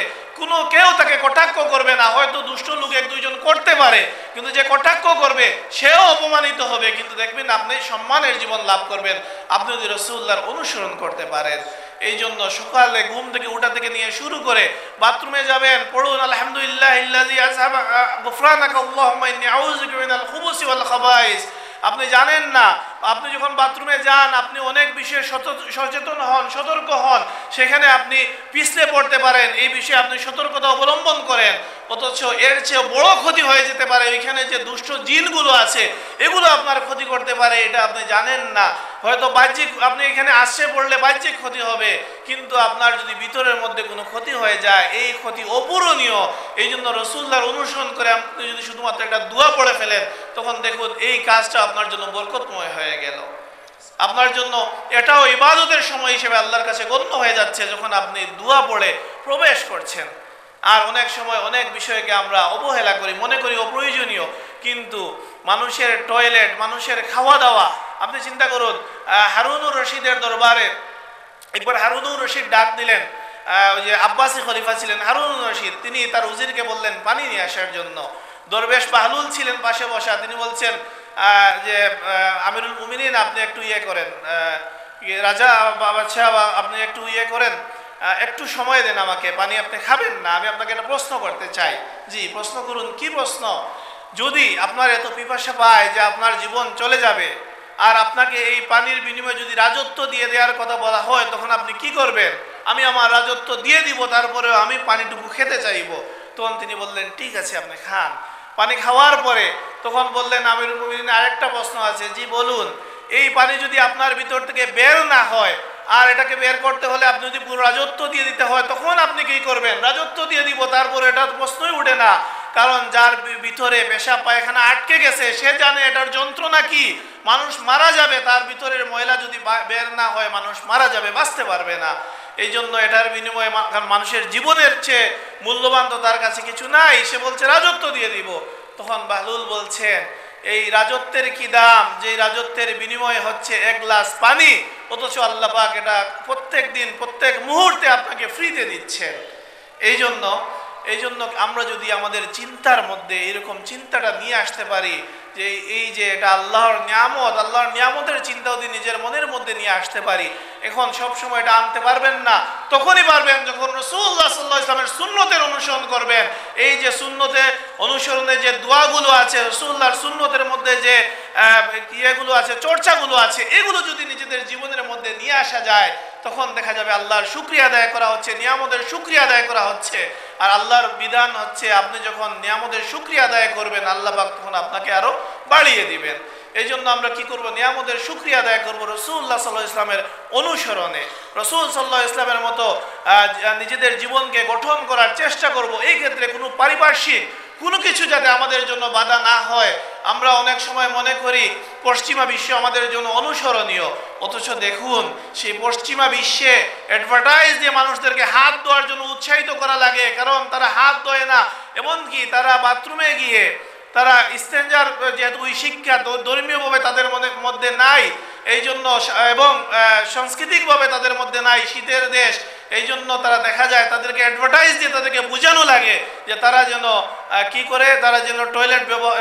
কেউ তাকে কটাক্ষ করবে না। হয়তো দুষ্ট লোক এক দুইজন করতে পারে, কিন্তু যে কটাক্ষ করবে সেও অপমানিত হবে, কিন্তু দেখবেন আপনি সম্মানের জীবন লাভ করবেন আপনি যদি রাসূলুল্লাহর অনুসরণ করতে পারেন। এই জন্য সকালে ঘুম থেকে ওঠা থেকে নিয়ে শুরু করে বাথরুমে যাবেন, পড়ুন আলহামদুলিল্লাহিল্লাযী আযহাবা গুফরানাকা আল্লাহুম্মা ইন্নী আউযু বিকা মিনাল খুবুসি ওয়াল খাবাইস। আপনি জানেন না, আপনি যখন বাথরুমে যান আপনি অনেক বিষয়ে সচেতন হন, সতর্ক হন, সেখানে আপনি পিছলে পড়তে পারেন, এই বিষয়ে আপনি সতর্কতা অবলম্বন করেন, অথচ এর চেয়ে বড় ক্ষতি হয়ে যেতে পারে। এখানে যে দুষ্ট জিনগুলো আছে এগুলো আপনার ক্ষতি করতে পারে, এটা আপনি জানেন না। হয়তো বাহ্যিক আপনি এখানে আসছে পড়লে বাহ্যিক ক্ষতি হবে, কিন্তু আপনার যদি ভিতরের মধ্যে কোনো ক্ষতি হয়ে যায় এই ক্ষতি অপূরণীয়। এই জন্য রাসূলুল্লাহর অনুসরণ করে আপনি যদি শুধুমাত্র একটা দোয়া পড়ে ফেলেন, তখন দেখুন এই কাজটা আপনার জন্য বরকতময় হয়ে গেল। আপনার জন্য এটাও ইবাদতের সময় হিসেবে আল্লাহর কাছে গণ্য হয়ে যাচ্ছে যখন আপনি দোয়া পড়ে প্রবেশ করছেন। আর অনেক সময় অনেক বিষয়কে আমরা অবহেলা করি, মনে করি অপ্রয়োজনীয়, কিন্তু মানুষের টয়লেট, মানুষের খাওয়া দাওয়া, আপনি চিন্তা করুন হারুনুর রশিদের দরবারে একবার হারুনুর রশিদ ডাক দিলেন, ওই যে আব্বাসী খলিফা ছিলেন হারুনুর রশিদ, তিনি তার উজিরকে বললেন পানি নিয়ে আসার জন্য। দরবেশ বাহলুল ছিলেন পাশে বসা, তিনি বলছেন যে আমিরুল মুমিনিন আপনি একটু করেন, রাজা বাদশাহ আপনি একটু করেন, একটু সময় দেন আমাকে, পানি আপনি খাবেন না, আমি আপনাকে একটা প্রশ্ন করতে চাই। জি প্রশ্ন করুন। কি প্রশ্ন? যদি আপনার এত পিপাসা পায় যে আপনার জীবন চলে যাবে, আর আপনাকে এই পানির বিনিময়ে যদি রাজত্ব দিয়ে দেওয়ার কথা বলা হয়, তখন আপনি কি করবেন? আমি আমার রাজত্ব দিয়ে দিব, তারপরেও আমি পানিটুকু খেতে চাইব। তখন তিনি বললেন ঠিক আছে আপনি খান। পানি খাওয়ার পরে তখন বললেন আমিরুল মুমিনিন আরেকটা প্রশ্ন আছে। জি বলুন। এই পানি যদি আপনার ভিতর থেকে বের না হয়, আর এটাকে বের করতে হলে আপনি যদি পুরো রাজত্ব দিয়ে দিতে হয়, তখন আপনি কি করবেন? রাজত্ব দিয়ে দিব, তারপরে এটা প্রশ্নই উঠে না। কারণ যার ভিতরে পেশাব পায়খানা আটকে গেছে সে জানে এটার যন্ত্রণা কি। মানুষ মারা যাবে, তার ভিতরের ময়লা যদি বের না হয় মানুষ মারা যাবে, বাঁচতে পারবে না। এই জন্য এটার বিনিময়ে মানুষের জীবনের চেয়ে মূল্যবান তো তার কাছে কিছু নাই, সে বলছে রাজত্ব দিয়ে দিব। তখন বাহলুল বলছেন এই রাজত্বের কি দাম, যে রাজত্বের বিনিময় হচ্ছে এক গ্লাস পানি, অথচ আল্লাহ পাক এটা প্রত্যেক দিন প্রত্যেক মুহূর্তে আপনাকে ফ্রিতে দিচ্ছেন। এই জন্য আমরা যদি আমাদের চিন্তার মধ্যে এরকম চিন্তাটা নিয়ে আসতে পারি যে এই যে এটা আল্লাহর নিয়ামত, আল্লাহর নিয়ামতের চিন্তা যদি নিজের মনের মধ্যে নিয়ে আসতে পারি, এখন সব সময় এটা আনতে পারবেন না, তখনই পারবেন যখন রাসূলুল্লাহ সাল্লাল্লাহু আলাইহি ওয়াসাল্লামের সুন্নতের অনুসরণ করবেন। এই যে সুন্নতে অনুসরণে যে দোয়াগুলো আছে, রাসূলুল্লাহর সুন্নতের মধ্যে যে ইয়েগুলো আছে, চর্চাগুলো আছে, এগুলো যদি নিজেদের জীবনের মধ্যে নিয়ে আসা যায়, তখন দেখা যাবে আল্লাহর শুকরিয়া আদায় করা হচ্ছে, নিয়ামতের শুকরিয়া আদায় করা হচ্ছে। আর আল্লাহর বিধান হচ্ছে আপনি যখন নিয়ামতের শুকরিয়া আদায় করবেন, আল্লাহ পাক তখন আপনাকে আরো বাড়িয়ে দিবেন। এই জন্য আমরা কি করব? নিয়ামতের শুকরিয়া আদায় করব রাসূলুল্লাহ সাল্লাল্লাহু আলাইহি ওয়াসাল্লামের অনুসরণে। রাসূল সাল্লাল্লাহু আলাইহি ওয়াসাল্লামের মতো নিজেদের জীবনকে গঠন করার চেষ্টা করব। এই ক্ষেত্রে কোনো পারিপার্শ্বিক কোনো কিছু যাতে আমাদের জন্য বাধা না হয়। আমরা অনেক সময় মনে করি পশ্চিমা বিশ্ব আমাদের জন্য অনুসরণীয়, অথচ দেখুন সেই পশ্চিমা বিশ্বে অ্যাডভার্টাইজ দিয়ে মানুষদেরকে হাত ধোয়ার জন্য উৎসাহিত করা লাগে, কারণ তারা হাত ধোয় না, এমনকি তারা বাথরুমে গিয়ে তারা ইস্তেঞ্জার যেহেতু ওই শিক্ষা ধর্মীয়ভাবে তাদের মধ্যে নাই, এই জন্য এবং সাংস্কৃতিকভাবে তাদের মধ্যে নাই, শীতের দেশ, এই জন্য তারা দেখা যায় তাদেরকে অ্যাডভার্টাইজ দিয়ে তাদেরকে বোঝানো লাগে যে তারা যেন কি করে, তারা যেন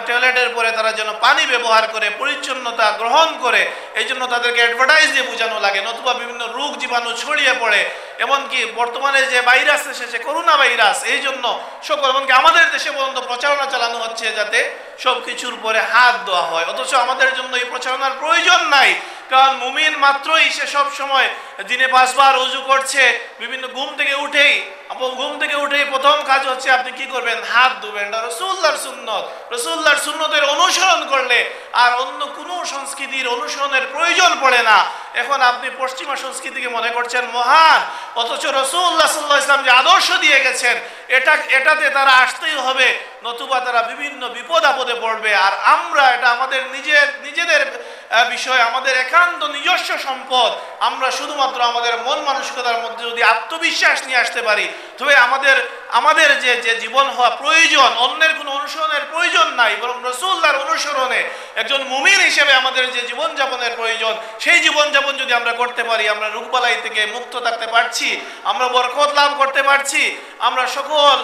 টয়লেটের পরে তারা যেন পানি ব্যবহার করে, পরিচ্ছন্নতা গ্রহণ করে, এই জন্য তাদেরকে অ্যাডভার্টাইজ দিয়ে বোঝানো লাগে, নতুবা বিভিন্ন রোগ জীবাণু ছড়িয়ে পড়ে। এমনকি বর্তমানে যে ভাইরাস এসেছে করোনা ভাইরাস, এই জন্য সকল এমনকি আমাদের দেশে পর্যন্ত প্রচারণা চালানো হচ্ছে যাতে সব কিছুর পরে হাত দেওয়া হয়, অথচ আমাদের জন্য এই প্রচারণার প্রয়োজন নাই। কারণ মুমিন মাত্রই সে সব সময় দিনে 5 বার ওযু করছে, বিভিন্ন ঘুম থেকে উঠেই প্রথম কাজ হচ্ছে আপনি কি করবেন? হাত ধুবেন। এটা রাসূলুল্লাহর সুন্নত। রাসূলুল্লাহর সুন্নতের অনুসরণ করলে আর অন্য কোনো সংস্কৃতির অনুসরণের প্রয়োজন পড়ে না। এখন আপনি পশ্চিমা সংস্কৃতিকে মনে করছেন মহান, অথচ রাসূলুল্লাহ সাল্লাল্লাহু আলাইহি ওয়াসাল্লাম যে আদর্শ দিয়ে গেছেন এটাতে তারা আসতেই হবে, নতুবা তারা বিভিন্ন বিপদ আপদে পড়বে। আর আমরা এটা আমাদের নিজেদের বিষয়, আমাদের একান্ত নিজস্ব সম্পদ। আমরা শুধুমাত্র আমাদের মন মানসিকতার মধ্যে যদি আত্মবিশ্বাস নিয়ে আসতে পারি, তবে আমাদের যে জীবন হওয়া প্রয়োজন, অন্যের কোনো অনুসরণের প্রয়োজন নাই, বরং রাসূলুল্লাহর অনুসরণে একজন মুমিন হিসেবে আমাদের যে জীবনযাপনের প্রয়োজন, সেই জীবনযাপন যদি আমরা করতে পারি, আমরা রোগবালাই থেকে মুক্ত থাকতে পারছি, আমরা বরকত লাভ করতে পারছি, আমরা সকল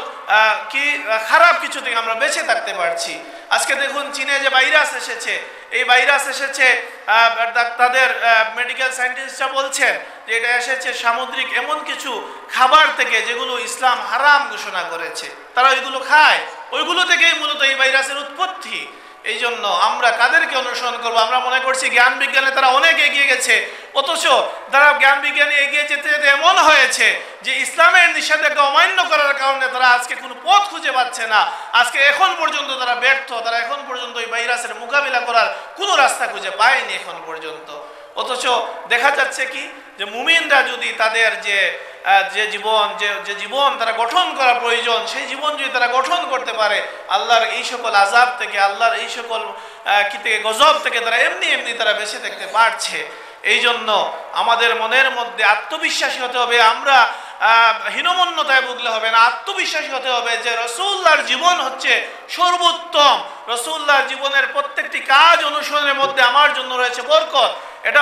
খারাপ কিছু থেকে আমরা বেঁচে থাকতে পারছি। আজকে দেখুন চীনে যে ভাইরাস এসেছে, এই ভাইরাস এসেছে, তাদের মেডিকেল সায়েন্টিস্টরা বলছেন যে এটা এসেছে সামুদ্রিক এমন কিছু খাবার থেকে যেগুলো ইসলাম হারাম ঘোষণা করেছে, তারা ওইগুলো খায়, ওইগুলো থেকেই মূলত এই ভাইরাসের উৎপত্তি। এই জন্য আমরা কাদেরকে অনুসরণ করব? আমরা মনে করছি জ্ঞান বিজ্ঞানে তারা অনেক এগিয়ে গেছে, অথচ তারা জ্ঞান বিজ্ঞানে এগিয়ে যেতে যেতে এমন হয়েছে যে ইসলামের নিষেধাজ্ঞা অমান্য করার কারণে তারা আজকে কোনো পথ খুঁজে পাচ্ছে না। আজকে এখন পর্যন্ত তারা ব্যর্থ, তারা এখন পর্যন্ত এই ভাইরাসের মোকাবিলা করার কোনো রাস্তা খুঁজে পায়নি এখন পর্যন্ত। অথচ দেখা যাচ্ছে কি যে মুমিনরা যদি তাদের যে জীবন তারা গঠন করা প্রয়োজন, সেই জীবন যদি তারা গঠন করতে পারে, আল্লাহর এই সকল আযাব থেকে, আল্লাহর এই সকল গজব থেকে তারা এমনি তারা বেঁচে থাকতে পারছে। এই জন্য আমাদের মনের মধ্যে আত্মবিশ্বাসী হতে হবে। আমরা হীনমন্যতায় ভুগলে হবে না, আত্মবিশ্বাসী হতে হবে যে রাসূলুল্লাহর জীবন হচ্ছে সর্বোত্তম। রাসূলুল্লাহর জীবনের প্রত্যেকটি কাজ অনুসরণের মধ্যে আমার জন্য রয়েছে বরকত। এটা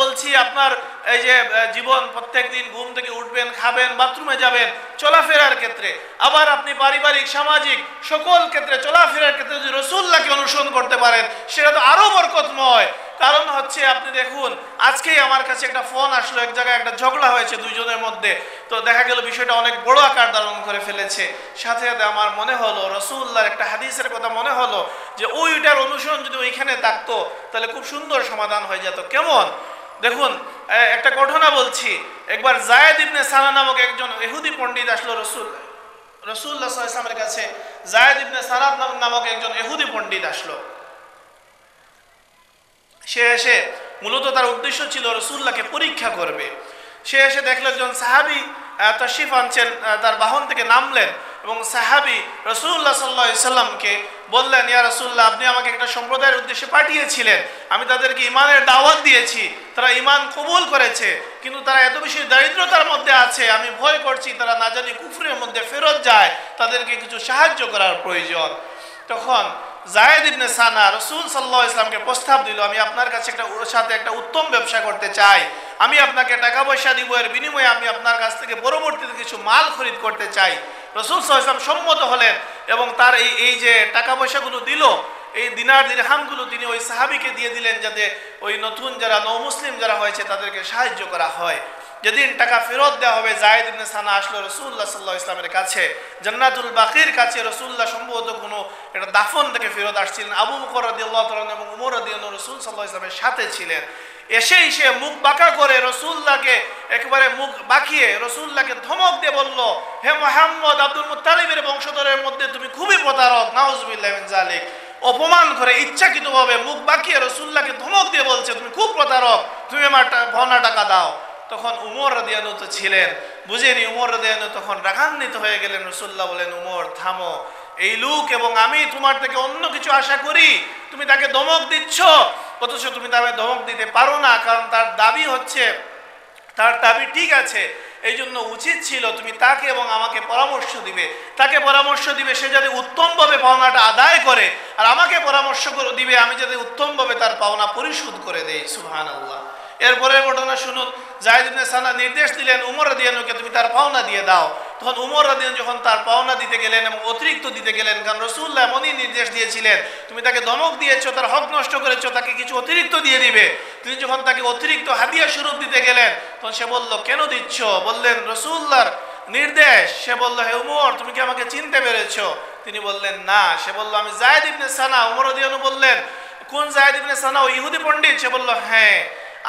বলছি আপনার এই যে জীবন, প্রত্যেক দিন ঘুম থেকে উঠবেন, খাবেন, বাথরুমে যাবেন, চলাফেরার ক্ষেত্রে, আবার আপনি পারিবারিক সামাজিক সকল ক্ষেত্রে চলাফেরার ক্ষেত্রে যদি রাসূলুল্লাহকে অনুসরণ করতে পারেন, সেটা তো আরো বরকতময়। কারণ হচ্ছে আপনি দেখুন, আজকেই আমার কাছে একটা ফোন আসলো, এক জায়গায় একটা ঝগড়া হয়েছে দুইজনের মধ্যে। তো দেখা গেল বিষয়টা অনেক বড় আকার ধারণ করে ফেলেছে। সাথে সাথে আমার মনে হলো রাসূলুল্লাহর একটা হাদিসের কথা মনে হলো যে ওইটার অনুসরণ যদি ওইখানে থাকতো তাহলে খুব সুন্দর সমাধান হয়ে যেত। কেমন দেখুন, একটা ঘটনা বলছি। একবার যায়েদ ইবনে সানা নামক একজন ইহুদি পণ্ডিত আসলো রাসূলুল্লাহ সাল্লাল্লাহু আলাইহি ওয়াসাল্লামের কাছে। যায়েদ ইবনে সানা নামক একজন ইহুদি পণ্ডিত আসলো। সে এসে মূলত তার উদ্দেশ্য ছিল রাসূলুল্লাহকে পরীক্ষা করবে। সে এসে দেখলো একজন সাহাবী তাশরিফ আনছেন, তার বাহন থেকে নামলেন এবং সাহাবী রাসূলুল্লাহ সাল্লাল্লাহু আলাইহি ওয়াসাল্লামকে বললেন, ইয়া রাসূলুল্লাহ, আপনি আমাকে একটা সম্প্রদায়ের উদ্দেশ্যে পাঠিয়েছিলেন, আমি তাদেরকে ঈমানের দাওয়াত দিয়েছি, তারা ঈমান কবুল করেছে, কিন্তু তারা এত বেশি দারিদ্রতার মধ্যে আছে, আমি ভয় করছি তারা না জানি কুফরের মধ্যে ফেরত যায়, তাদেরকে কিছু সাহায্য করার প্রয়োজন। তখন যায়েদ ইবনে সানা রাসূল সাল্লাল্লাহু আলাইহি ওয়াসাল্লামকে প্রস্তাব দিল, আমি আপনার কাছে সাথে একটা উত্তম ব্যবসা করতে চাই, আমি আপনাকে টাকা পয়সা দিব, এর বিনিময়ে আমি আপনার কাছ থেকে পরবর্তীতে কিছু মাল খরিদ করতে চাই। রাসূল সাল্লাল্লাহু আলাইহি ওয়াসাল্লাম সম্মত হলেন এবং তার এই যে টাকা পয়সাগুলো দিল, এই দিনার দিরহামগুলো তিনি ওই সাহাবীকে দিয়ে দিলেন, যাতে ওই নতুন যারা নও-মুসলিম যারা হয়েছে তাদেরকে সাহায্য করা হয়। যেদিন টাকা ফেরত দেওয়া হবে, যায়েদ ইবনে সানা আসলো রাসূলুল্লাহ সাল্লাল্লাহু আলাইহি ওয়াসাল্লামের কাছে, জান্নাতুল বাকির কাছে। রাসূলুল্লাহ সম্ভবত কোনো একটা দাফন থেকে ফেরত আসছিলেন। আবু বকর রাদিয়াল্লাহু তাআলা এবং উমর রাদিয়াল্লাহু রাসূল সাল্লাল্লাহু আলাইহি ওয়াসাল্লামের সাথে ছিলেন। এসেই সে মুখ বাঁকা করে রাসূলুল্লাহকে একেবারে মুখ বাঁকিয়ে রাসূলুল্লাহকে ধমক দিয়ে বলল, হে মুহাম্মদ, আব্দুল মুত্তালিবের বংশধরের মধ্যে তুমি খুবই প্রতারক, নাউযুবিল্লাহি মিন যালিক। অপমান করে ইচ্ছাকৃতভাবে মুখ বাঁকিয়ে রাসূলুল্লাহকে ধমক দিয়ে বলছে, তুমি খুব প্রতারক, তুমি আমার ভাঙা টাকা দাও। তখন উমর রাদিয়াল্লাহু তো ছিলেন, বুঝেনি। উমর রাদিয়াল্লাহু তখন রাগান্বিত হয়ে গেলেন। রাসূলুল্লাহ বলেন, উমর থামো, এই লোক এবং আমি তোমার থেকে অন্য কিছু আশা করি, তুমি তাকে ধমক দিচ্ছ, অথচ তুমি তাকে ধমক দিতে পারো না, কারণ তার দাবি হচ্ছে, তার দাবি ঠিক আছে, এই জন্য উচিত ছিল তুমি তাকে এবং আমাকে পরামর্শ দিবে, তাকে পরামর্শ দিবে সে যাতে উত্তমভাবে পাওনাটা আদায় করে, আর আমাকে পরামর্শ দিবে আমি যাতে উত্তমভাবে তার পাওনা পরিশোধ করে দেই। সুবহানাল্লাহ। এরপরের ঘটনা শুনুন। যায়েদ ইবনে সানা নির্দেশ দিলেন উমর রাদিয়াল্লাহুকে, তুমি তার পাওনা দিয়ে দাও। তখন উমর রাদিয়াল্লাহু যখন তার পাওনা দিতে গেলেন এবং অতিরিক্ত দিতে গেলেন, কারণ রাসূলুল্লাহ এমনই নির্দেশ দিয়েছিলেন, তুমি তাকে ধমক দিয়েছো, তার হক নষ্ট করেছো, তাকে কিছু অতিরিক্ত দিয়ে দিবে। তিনি যখন তাকে অতিরিক্ত হাদিয়া স্বরূপ দিতে গেলেন, তখন সে বলল, কেন দিচ্ছ? বললেন, রাসূলুল্লাহর নির্দেশ। সে বলল, হে উমর, তুমি কি আমাকে চিনতে পেরেছো? তিনি বললেন, না। সে বলল, আমি যায়েদ ইবনে সানা। উমর রাদিয়াল্লাহু বললেন, কোন যায়েদ ইবনে সানা? ও ইহুদি পণ্ডিত? সে বলল, হ্যাঁ,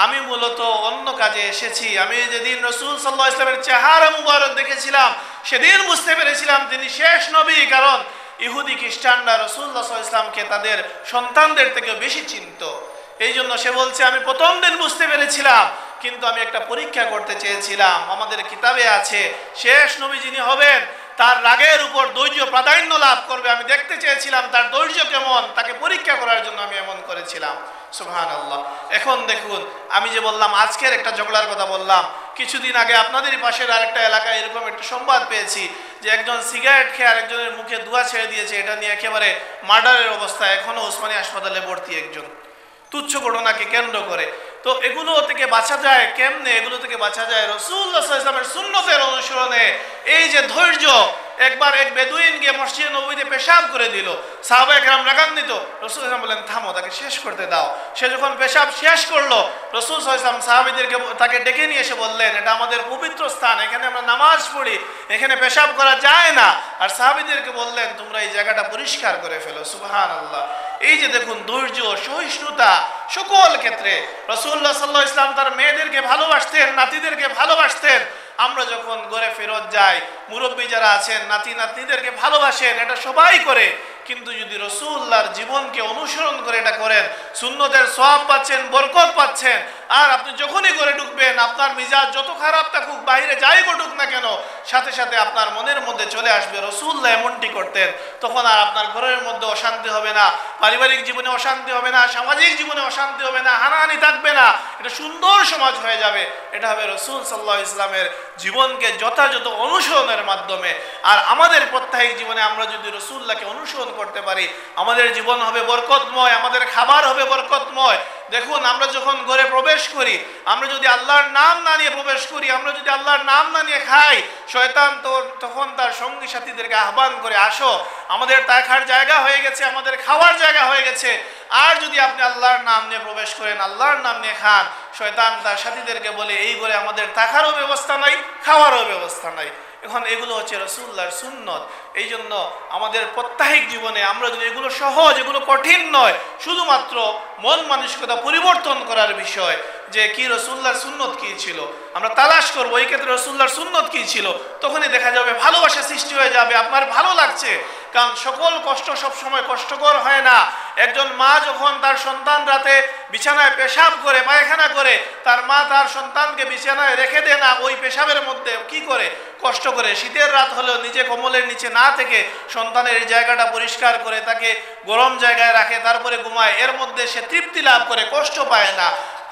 আমি মূলত অন্য কাজে এসেছি। আমি যেদিন রাসূল সাল্লাল্লাহু আলাইহি ওয়াসাল্লামের চেহারা মুবারক দেখেছিলাম, সেদিন বুঝতে পেরেছিলাম তিনি শেষ নবী, কারণ ইহুদি খ্রিস্টানরা রাসূলুল্লাহ সাল্লাল্লাহু আলাইহি ওয়াসাল্লামকে তাদের সন্তানদের থেকে বেশি চিনত। এই জন্য সে বলছে, আমি প্রথম দিন বুঝতে পেরেছিলাম, কিন্তু আমি একটা পরীক্ষা করতে চেয়েছিলাম। আমাদের কিতাবে আছে, শেষ নবী যিনি হবেন তার রাগের উপর ধৈর্য প্রাধান্য লাভ করবে। আমি দেখতে চেয়েছিলাম তার ধৈর্য কেমন, তাকে পরীক্ষা করার জন্য আমি এমন করেছিলাম। সুবহানাল্লাহ। এখন দেখুন, আমি যে বললাম আজকের একটা ঝগড়ার কথা বললাম, কিছুদিন আগে আপনাদের পাশের আরেকটা এলাকায় এরকম একটা সংবাদ পেয়েছি যে একজন সিগারেট খেয়ে আরেকজনের মুখে ধোঁয়া ছেড়ে দিয়েছে। এটা নিয়ে একেবারে মার্ডারের অবস্থা, এখনো ওসমানী হাসপাতালে ভর্তি একজন, তুচ্ছ ঘটনাকে কেন্দ্র করে। তো এগুলো থেকে বাঁচা যায় কেমনে? এগুলো থেকে বাঁচা যায় রাসূলুল্লাহ সাল্লাল্লাহু আলাইহি ওয়াসাল্লামের সুন্নতের অনুসরণে। এই যে ধৈর্য, একবার এক বেদুইন গিয়ে মসজিদে নববীতে পেশাব করে দিল, সাহাবায়ে কেরাম রাগান্বিত। রাসূল সাল্লাল্লাহু আলাইহি ওয়াসাল্লাম বলেন, থামো, তাকে শেষ করতে দাও। সে যখন পেশাব শেষ করলো, রাসূল সাল্লাল্লাহু আলাইহি ওয়াসাল্লাম সাহাবীদেরকে তাকে ডেকে নিয়ে এসে বললেন, এটা আমাদের পবিত্র স্থান, এখানে আমরা নামাজ পড়ি, এখানে পেশাব করা যায় না। আর সাহাবীদেরকে বললেন, তোমরা এই জায়গাটা পরিষ্কার করে ফেলো। সুবহানাল্লাহ। এই যে দেখুন, ধৈর্য, সহিষ্ণুতা সকল ক্ষেত্রে। রাসূলুল্লাহ সাল্লাল্লাহু আলাইহি ওয়াসাল্লাম তার মেয়েদেরকে ভালোবাসতেন, নাতিদেরকে ভালোবাসতেন। আমরা যখন ঘরে ফেরত যাই, মুরব্বী যারা আছেন নাতি নাতনিদেরকে ভালোবাসেন, এটা সবাই করে, কিন্তু যদি রাসূলুল্লাহর জীবনকে অনুসরণ করে এটা করেন, সুন্নতের সওয়াব পাচ্ছেন, বরকত পাচ্ছেন। আর আপনি যখনই ঘরে ঢুকবেন, আপনার মিজাজ যত খারাপ থাকুক, বাইরে যাই ঘটুক না কেন, সাথে সাথে আপনার মনের মধ্যে চলে আসবে রাসূলুল্লাহ এমনটি করতেন। তখন আর আপনার ঘরের মধ্যে অশান্তি হবে না, পারিবারিক জীবনে অশান্তি হবে না, সামাজিক জীবনে অশান্তি হবে না, হানাহানি থাকবে না। এটা সুন্দর সমাজ হয়ে যাবে। এটা হবে রাসূল সাল্লাল্লাহু আলাইহি ওয়াসাল্লামের জীবনকে যথাযথ অনুসরণের মাধ্যমে। আর আমাদের প্রত্যেক জীবনে আমরা যদি রাসূলুল্লাহকে অনুসরণ করতে পারি, আমাদের জীবন হবে বরকতময়, আমাদের খাবার হবে বরকতময়। দেখুন, আমরা যখন ঘরে প্রবেশ করি, আমরা যদি আল্লাহর নাম না নিয়ে প্রবেশ করি, আমরা যদি আল্লাহর নাম না নিয়ে খাই, শয়তান তো তখন তার সঙ্গী সাথীদেরকে আহ্বান করে, আসো, আমাদের থাকার জায়গা হয়ে গেছে, আমাদের খাওয়ার জায়গা হয়ে গেছে। আর যদি আপনি আল্লাহর নাম নিয়ে প্রবেশ করেন, আল্লাহর নাম নিয়ে খান, শয়তান তার সাথীদেরকে বলে, এই ঘরে আমাদের থাকারও ব্যবস্থা নাই, খাওয়ারও ব্যবস্থা নাই। এখন এগুলো হচ্ছে রাসূলুল্লাহর সুন্নত। এই জন্য আমাদের প্রত্যেক জীবনে আমরা যদি এগুলো সহজ, এগুলো কঠিন নয়, শুধুমাত্র মন মানসিকতা পরিবর্তন করার বিষয়, যে কি রাসূলুল্লাহর সুন্নত কি ছিল, আমরা তালাশ করবো এই ক্ষেত্রে রাসূলুল্লাহর সুন্নত কি ছিল। তখনই দেখা যাবে ভালোবাসা সৃষ্টি হয়ে যাবে, আপনার ভালো লাগছে। কারণ সকল কষ্ট সব সময় কষ্টকর হয় না। একজন মা যখন তার সন্তান রাতে বিছানায় পেশাব করে, পায়খানা করে, তার মা তার সন্তানকে বিছানায় রেখে দেয় না, ওই পেশাবের মধ্যে কি করে, কষ্ট করে। শীতের রাত হলেও নিজে কম্বলের নিচে না থেকে সন্তানের এই জায়গাটা পরিষ্কার করে তাকে গরম জায়গায় রাখে, তারপরে ঘুমায়। এর মধ্যে সে তৃপ্তি লাভ করে, কষ্ট পায় না।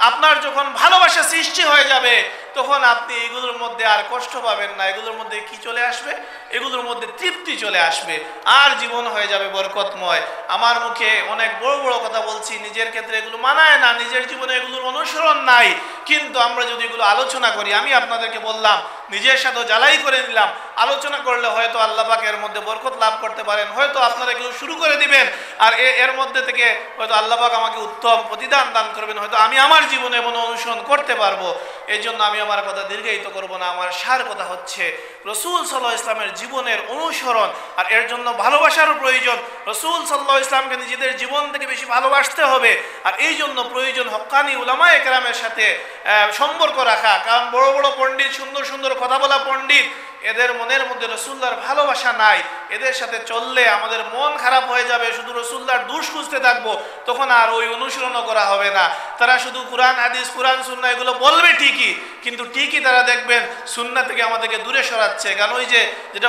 আপনার যখন ভালোবাসা সৃষ্টি হয়ে যাবে, তখন আপনি এগুলোর মধ্যে আর কষ্ট পাবেন না। এগুলোর মধ্যে কি চলে আসবে? এগুলোর মধ্যে তৃপ্তি চলে আসবে, আর জীবন হয়ে যাবে বরকতময়। আমার মুখে অনেক বড় বড় কথা বলছি, নিজের ক্ষেত্রে এগুলো মানায় না, নিজের জীবনে এগুলোর অনুসরণ নাই। কিন্তু আমরা যদি এগুলো আলোচনা করি, আমি আপনাদেরকে বললাম, নিজের সাথে জ্বালাই করে নিলাম, আলোচনা করলে হয়তো আল্লাহ পাক এর মধ্যে বরকত লাভ করতে পারেন। হয়তো আপনারা এগুলো শুরু করে দিবেন, আর এর মধ্যে থেকে হয়তো আল্লাহ পাক আমাকে উত্তম প্রতিদান দান করবেন, হয়তো আমি আমার জীবনে এমন অনুসরণ করতে পারবো। এই জন্য আমি আমার কথা দীর্ঘায়িত করব না। আমার সার কথা হচ্ছে, রাসূল সাল্লাল্লাহু আলাইহি ওয়াসাল্লামের জীবনের অনুসরণ, আর এর জন্য ভালোবাসারও প্রয়োজন। রাসূল সাল্লাল্লাহু আলাইহি ওয়াসাল্লামকে নিজেদের জীবন থেকে বেশি ভালোবাসতে হবে। আর এই জন্য প্রয়োজন হক্কানি উলামায়ে কেরামের সাথে সম্পর্ক রাখা। কারণ বড় বড় পণ্ডিত, সুন্দর সুন্দর কথা বলা পণ্ডিত, এদের মনের মধ্যে রাসূলুল্লাহর ভালোবাসা নাই। এদের সাথে চললে আমাদের মন খারাপ হয়ে যাবে, শুধু রাসূলুল্লাহর দোষ খুঁজতে থাকবো, তখন আর ওই অনুসরণও করা হবে না। তারা শুধু কুরআন হাদিস, কুরআন সুন্নাহ এগুলো বলবে ঠিকই, কিন্তু ঠিকই তারা দেখবেন সুন্নাহ থেকে আমাদেরকে দূরে সরাচ্ছে। কারণ ওই যে যেটা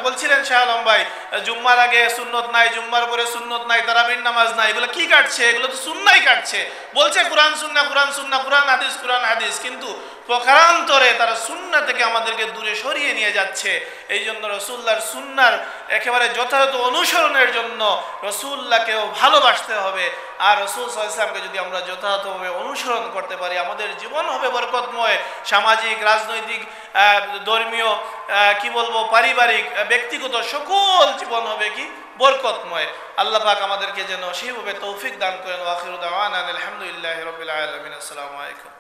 বলছিলেন শাহ আলম ভাই, জুম্মার আগে সুন্নত নাই, জুম্মার পরে সুন্নত নাই, তারাবির নামাজ নাই, এগুলো কি কাটছে? এগুলো তো সুন্নাহই কাটছে। বলছে কুরআন সুন্নাহ, কুরআন সুন্নাহ, কুরআন হাদিস, কুরআন হাদিস, কিন্তু প্রকারান্তরে তারা সুন্নাহ থেকে আমাদেরকে দূরে সরিয়ে নিয়ে যাচ্ছে। এই জন্য রাসূলুল্লাহর সুন্নাহর একেবারে যথাযথ অনুসরণের জন্য রাসূলুল্লাহকেও ভালোবাসতে হবে। আর রাসূল সাল্লাল্লাহু আলাইহি ওয়াসাল্লামকে যদি আমরা যথাযথভাবে অনুসরণ করতে পারি, আমাদের জীবন হবে বরকতময়। সামাজিক, রাজনৈতিক, ধর্মীয়, কি বলবো, পারিবারিক, ব্যক্তিগত সকল জীবন হবে কি বরকতময়। আল্লাহ পাক আমাদেরকে যেন সেইভাবে তৌফিক দান করেন। ওয়া আখিরু দাওয়ানা আলহামদুলিল্লাহি রাব্বিল আলামিন। আসসালামু আলাইকুম।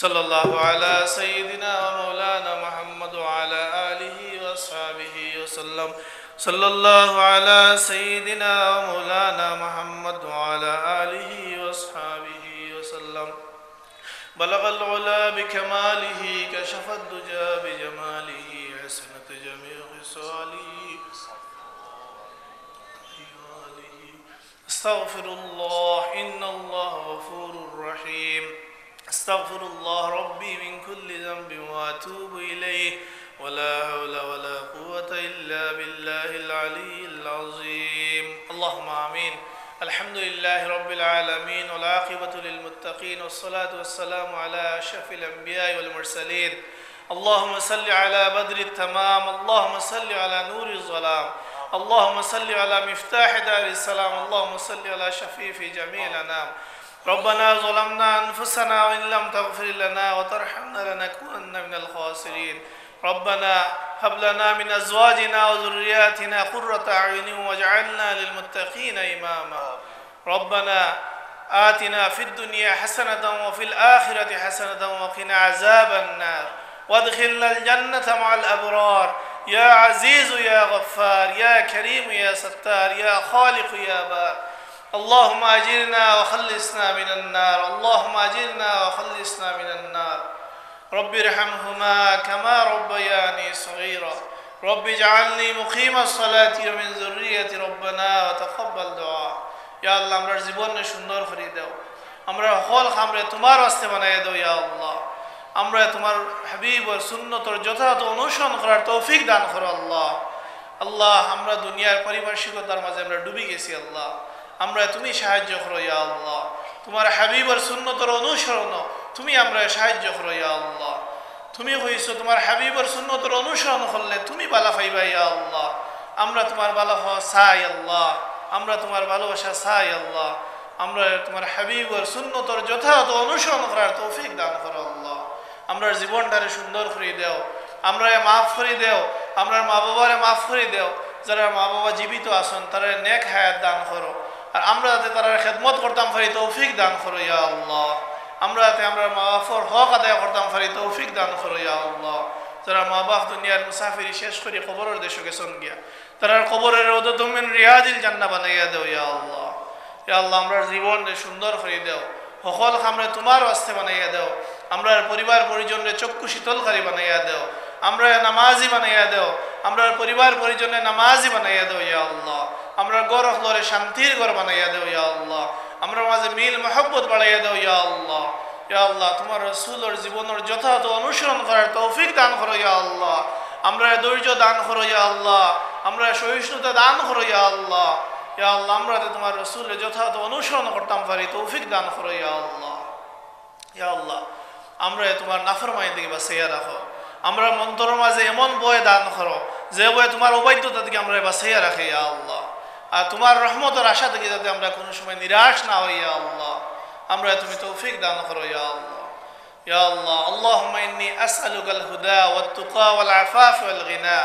সাল্লাল্লাহু আলা সাইয়্যিদিনা ওয়া মাওলানা মুহাম্মদ ওয়া আলা আলিহি ওয়া সাহবিহি ওয়া সাল্লাম। সাল্লাল্লাহু আলা সাইয়্যিদিনা ওয়া মাওলানা মুহাম্মদ ওয়া আলা আলিহি ওয়া সাহবিহি ওয়া সাল্লাম। বালাগাল উলা বিকামালিহি কাশাফাদ দুজা বিজামালিহি হাসানাত জামিউ খিসালিহি। আস্তাগফিরুল্লাহ, ইন্নাল্লাহা গফুরুর রহিম। أستغفر الله ربي من كل ذنب وأتوب إليه ولا حول ولا قوة إلا بالله العلي العظيم. اللهم آمين. الحمد لله رب العالمين والعاقبة للمتقين والصلاة والسلام على أشرف الأنبياء والمرسلين. اللهم صل على بدر التمام، اللهم صل على نور الظلام، اللهم صل على مفتاح دار السلام، اللهم صل على شفيع جميع الأنام. ربنا ظلمنا أنفسنا وإن لم تغفر لنا وترحمنا لنكونن من الخاسرين. ربنا هب لنا من أزواجنا وذرياتنا قرة أعين واجعلنا للمتقين إماما. ربنا آتنا في الدنيا حسنة وفي الآخرة حسنة وقنا عذاب النار وادخلنا الجنة مع الأبرار. يا عزيز يا غفار يا كريم يا ستار يا خالق يا بار. اللهم أجرنا وخلصنا من النار، اللهم أجرنا وخلصنا من النار. رب ارحمهما كما ربياني صغيرا রব্বি জাআলনি মুকিমাস সালাতি ওয়া মিন যুররিয়াতি রব্বানা ওয়া তাকাব্বাল দুআ। ইয়া আল্লাহ আমরার জীবনে সুন্দর করে দাও, আমরা হল খামরে তোমার রাস্তে বানাইয়া দাও ইয়া আল্লাহ। আমরা তোমার হাবিবর সুন্নতর যথাযথ অনুসরণ করার তৌফিক দান করো আল্লাহ। আল্লাহ আমরা দুনিয়ার পারিপার্শ্বিকতার মাঝে আমরা ডুবে গেছি আল্লাহ, আমরা তুমি সাহায্য করো ইয়া আল্লাহ। তোমার হাবিবর সুন্নতর অনুসরণ তুমি আমরা সাহায্য করো ইয়া আল্লাহ। তুমি হইছো তোমার হাবিবর সুন্নতর অনুসরণ করলে তুমি বালা পাইবা ইয়া আল্লাহ। আমরা তোমার ভালো হওয়া চাই আল্লাহ, আমরা তোমার ভালোবাসা চাই আল্লাহ। আমরা তোমার হাবিবর সুন্নতর যথাযথ অনুসরণ করার তৌফিক দান করো আল্লাহ। আমরা জীবনটারে সুন্দর করে দাও, আমরা মাফ করে দাও, আমরা মা বাবারে মাফ করে দাও। যারা মা বাবা জীবিত আছেন তারা নেক হায়াত দান করো, আর আমরা যাতে তারা খেদমত করতাম পারি তৌফিক দান করো ইয়া আল্লাহ। আমরা যাতে আমরা মা বাবার হক আদায় করতাম পারি তৌফিক দান করো ইয়া আল্লাহ। যারা মা বাপ দুনিয়ার মুসাফিরি শেষ করে কবরের দেশে গেছেন গিয়া, তারা কবরের রওদাতুম মিন রিয়াদিল জান্নাহ বানাইয়া দাও ইয়া আল্লাহ। ইয়া আল্লাহ আমরা জীবন সুন্দর করে দাও, সকল খামরে তোমার রাস্তে বানাইয়া দাও। আমরা পরিবার পরিজনের চক্ষু শীতলকারী বানাইয়া দাও, আমরা নামাজি বানাইয়া দাও, আমরা পরিবার পরিজনের নামাজি বানাইয়া দাও ইয়া আল্লাহ। আমরা ঘর হলরে শান্তির ঘর বানাইয়া দাও ইয়া আল্লাহ। আমরা মাঝে মিল মহব্বত বাড়াইয়া দাও ইয়া আল্লাহ। ইয়া আল্লাহ তোমার রাসূলের জীবনের যথাযথ অনুসরণ করার তৌফিক দান করো ইয়া আল্লাহ। আমরা ধৈর্য দান করো ইয়া আল্লাহ, আমরা সহিষ্ণুতা দান করো ইয়া আল্লাহ। ইয়া আল্লাহ আমরা তোমার রাসূলের যথাযথ অনুসরণ করতাম পারি তৌফিক দান করো ইয়া আল্লাহ। ইয়া আল্লাহ আমরা তোমার নাফরমানি থেকে বাঁচাইয়া রাখো, আমরা মন্তরের মাঝে এমন বয় দান করো যে বয় তোমার অবৈধতা থেকে আমরা বাঁচাইয়া রাখি ইয়া আল্লাহ। আর তোমার রহমতের আশা থেকে যাতে আমরা কোনো সময় নিরাশ না হই ইয়া আল্লাহ, আমরা তুমি তৌফিক দান করো ইয়া আল্লাহ। ইয়া আল্লাহ আল্লাহুম্মা ইন্নী আসআলুকাল হুদা ওয়াত তুকা ওয়াল আফাফ ওয়াল গিনা।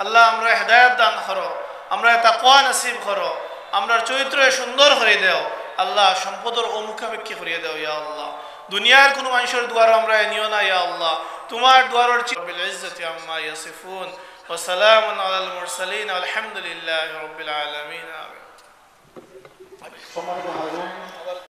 আল্লাহ আমরা হেদায়েত দান করো, আমরা তাকওয়া নসিব করো, আমরা চরিত্র সুন্দর করে দাও আল্লাহ, সম্পদের অমুখাপেক্ষী করিয়ে দাও ইয়া আল্লাহ। দুনিয়ার কোনো মানুষের দুয়ার আমরা নিও না ইয়া আল্লাহ, তোমার দুয়ারের বিল ইজ্জতি আম্মা ইয়াসিফুন ওয়া সালামুন আলাল মুরসালিন আলহামদুলিল্লাহি রাব্বিল আলামিন। আমিন।